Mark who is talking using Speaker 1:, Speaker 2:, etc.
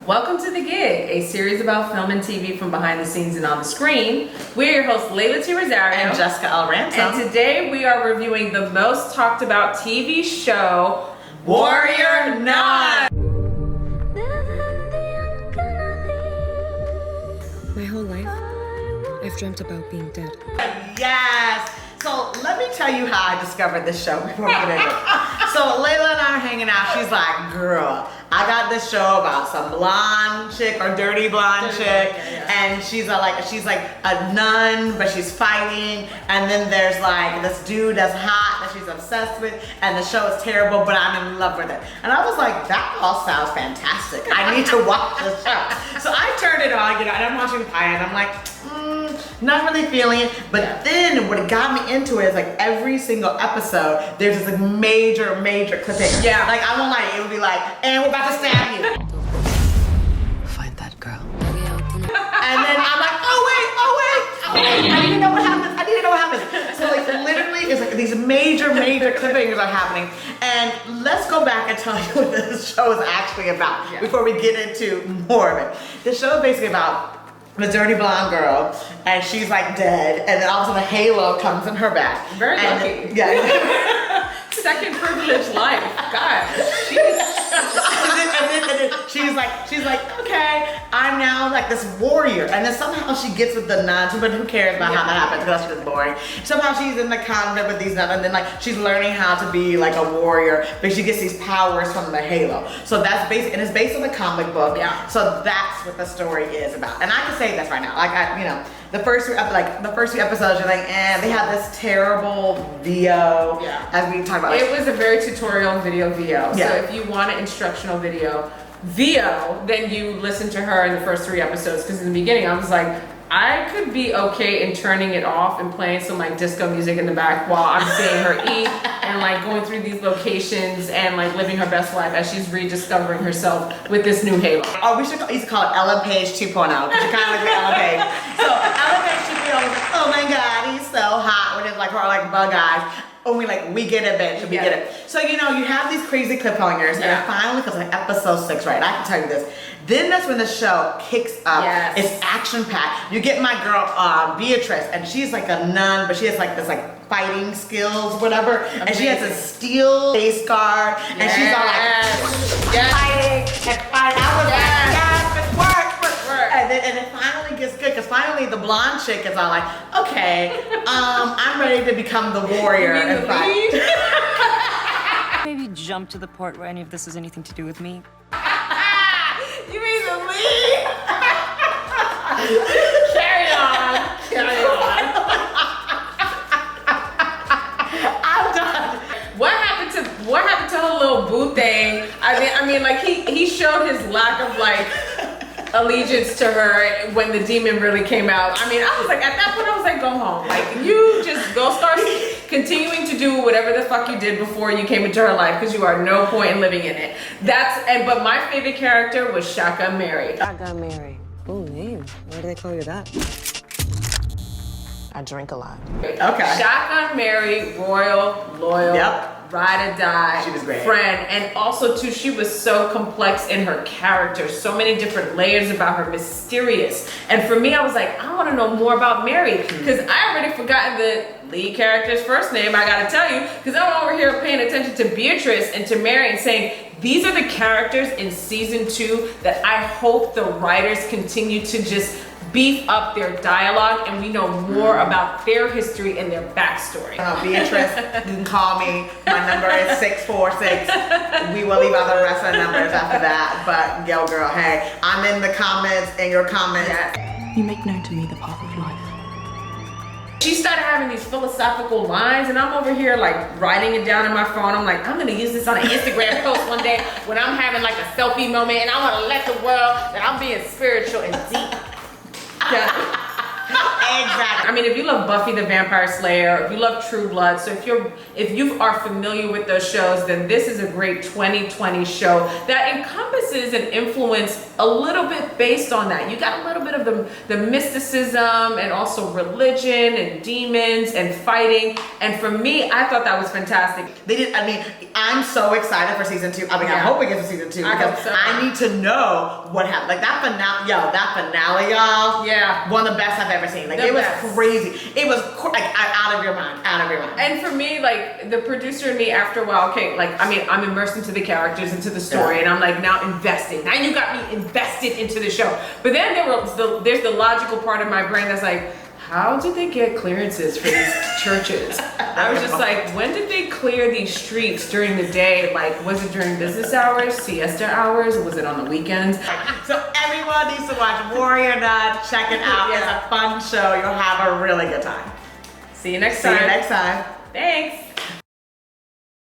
Speaker 1: Welcome to The Gig, a series about film and TV from behind the scenes and on the screen. We're your hosts, Layla T. Rosario
Speaker 2: and Jessica L. Rant.
Speaker 1: And today we are reviewing the most talked about TV show, Warrior Nun.
Speaker 3: My whole life, I've dreamt about being dead.
Speaker 2: Yes. So let me tell you how I discovered this show before we get into it. So Layla and I are hanging out. She's like, girl, I got this show about some blonde chick or dirty blonde chick. And she's like a nun, but she's fighting. And then there's like this dude that's hot that she's obsessed with. And the show is terrible, but I'm in love with it. And I was like, that all sounds fantastic. I need to watch this show. So I turned it on, and I'm watching the pilot, and I'm like, not really feeling it. But then what got me into it is like every single episode, there's this like major cliffhanger.
Speaker 1: Yeah.
Speaker 2: Like I won't lie, it would be like, and we're about to stab you.
Speaker 3: Find that girl.
Speaker 2: And then I'm like, oh wait, I need to know what happens. So like literally it's like these major cliffhangers are happening. And let's go back and tell you what this show is actually about before we get into more of it. The show is basically about the dirty blonde girl, and she's like dead, and then all of a sudden a halo comes in her back.
Speaker 1: Very lucky. Second privileged life. God.
Speaker 2: and then she's like, okay, I'm now like this warrior. And then somehow she gets with the nuns, but who cares about how that happens because that's just boring. Somehow she's in the convent with these nuns, and then like she's learning how to be like a warrior, but she gets these powers from the halo. So that's basic, and it's based on the comic book.
Speaker 1: Yeah.
Speaker 2: So that's what the story is about. And I can say this right now, like the first few episodes, you're like, they have this terrible VO.
Speaker 1: Yeah.
Speaker 2: As we talked about.
Speaker 1: It was a very tutorial video VO.
Speaker 2: Yeah.
Speaker 1: So if you want an instructional video VO, then you listen to her in the first 3 episodes. Because in the beginning, I was like, I could be okay in turning it off and playing some like disco music in the back while I'm seeing her eat and like going through these locations and like living her best life as she's rediscovering herself with this new halo.
Speaker 2: Oh, we should used to call it Ellen Page 2.0 because you kind of like Ellen Page. So Ellen Page 2.0 was like, oh my God, he's so hot when it's like her like bug eyes. Oh, we get it, bitch. We get it. So you have these crazy cliffhangers, and finally, because like episode 6, right? I can tell you this. Then that's when the show kicks up.
Speaker 1: Yes.
Speaker 2: It's action packed. You get my girl Beatrice, and she's like a nun, but she has like this like fighting skills, whatever. Amazing. And she has a steel face guard, and she's all like fighting and fighting. I was like, yes, it works. And it finally gets good because finally the blonde chick is all like, okay, I'm ready to become the warrior and fight.
Speaker 3: Maybe jump to the part where any of this has anything to do with me.
Speaker 2: You mean the lead?
Speaker 1: Carry on.
Speaker 2: I'm done.
Speaker 1: What happened to her little boo thing? I mean, like he showed his lack of like allegiance to her when the demon really came out. I mean, I was like, at that point, I was like, go home. Like, you just go start continuing to do whatever the fuck you did before you came into her life because you are no point in living in it. But my favorite character was Shotgun Mary.
Speaker 3: Shotgun Mary. Cool name. Why do they call you that?
Speaker 4: I drink a lot.
Speaker 2: Okay.
Speaker 1: Shotgun Mary, royal, loyal.
Speaker 2: Yep.
Speaker 1: Ride or die,
Speaker 2: she was great.
Speaker 1: Friend, and also too, she was so complex in her character, so many different layers about her, mysterious. And for me, I was like, I want to know more about Mary because I already forgotten the lead character's first name. I got to tell you, because I'm over here paying attention to Beatrice and to Mary and saying these are the characters in season 2 that I hope the writers continue to just beef up their dialogue and we know more about their history and their backstory.
Speaker 2: Beatrice, you can call me. My number is 646. We will leave out the rest of the numbers after that. But yo, girl, hey, I'm in the comments and your comments.
Speaker 4: You make known to me the path of life.
Speaker 1: She started having these philosophical lines and I'm over here like writing it down in my phone. I'm like, I'm gonna use this on an Instagram post one day when I'm having like a selfie moment and I wanna let the world that I'm being spiritual and deep.
Speaker 2: exactly.
Speaker 1: I mean, if you love Buffy the Vampire Slayer, if you love True Blood, so if you are familiar with those shows, then this is a great 2020 show that encompasses and influence a little bit based on that. You got a little bit of the mysticism and also religion and demons and fighting. And for me, I thought that was fantastic.
Speaker 2: They did. I mean, I'm so excited for season 2. I mean, I
Speaker 1: Yeah.
Speaker 2: hope we get to season 2
Speaker 1: I
Speaker 2: because
Speaker 1: hope so.
Speaker 2: I need to know what happened. Like that finale, that finale, y'all.
Speaker 1: Yeah.
Speaker 2: One of the best I've ever seen. Like
Speaker 1: The
Speaker 2: it was
Speaker 1: best.
Speaker 2: crazy. It was like out of your mind, out of your mind.
Speaker 1: And for me, like the producer and me, after a while, okay, like I mean, I'm immersed into the characters, into the story,
Speaker 2: Yeah.
Speaker 1: and I'm like now investing. Now you got me invested into the show. But then there's the logical part of my brain that's like, how did they get clearances for these churches? I was just like, when did they clear these streets during the day? Like, was it during business hours, siesta hours? Was it on the weekends?
Speaker 2: So everyone needs to watch Warrior Nun. Check it out.
Speaker 1: Yeah.
Speaker 2: It's a fun show. You'll have a really good time.
Speaker 1: See you next
Speaker 2: See
Speaker 1: time.
Speaker 2: you next time.
Speaker 1: Thanks.